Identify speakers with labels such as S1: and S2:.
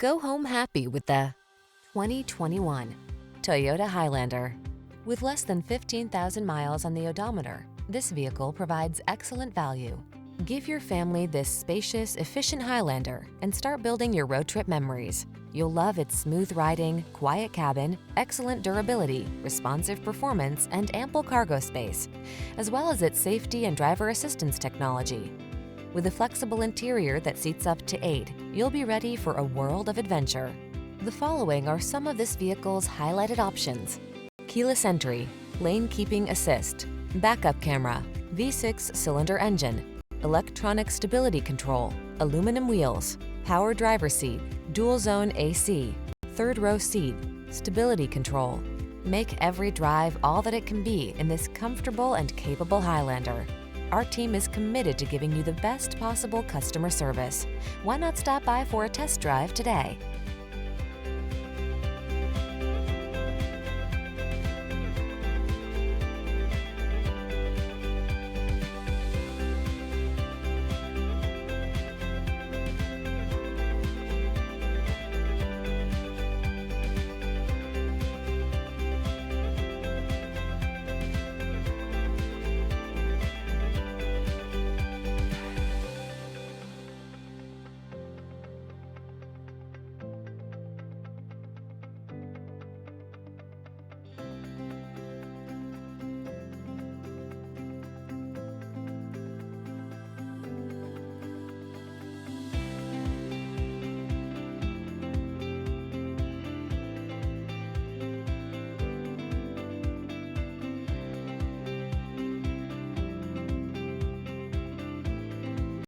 S1: Go home happy with the 2021 Toyota Highlander. With less than 15,000 miles on the odometer, this vehicle provides excellent value. Give your family this spacious, efficient Highlander and start building your road trip memories. You'll love its smooth riding, quiet cabin, excellent durability, responsive performance, and ample cargo space, as well as its safety and driver assistance technology. With a flexible interior that seats up to 8, you'll be ready for a world of adventure. The following are some of this vehicle's highlighted options: keyless entry, lane keeping assist, backup camera, V6 cylinder engine, electronic stability control, aluminum wheels, power driver seat, dual zone AC, third row seat, stability control. Make every drive all that it can be in this comfortable and capable Highlander. Our team is committed to giving you the best possible customer service. Why not stop by for a test drive today?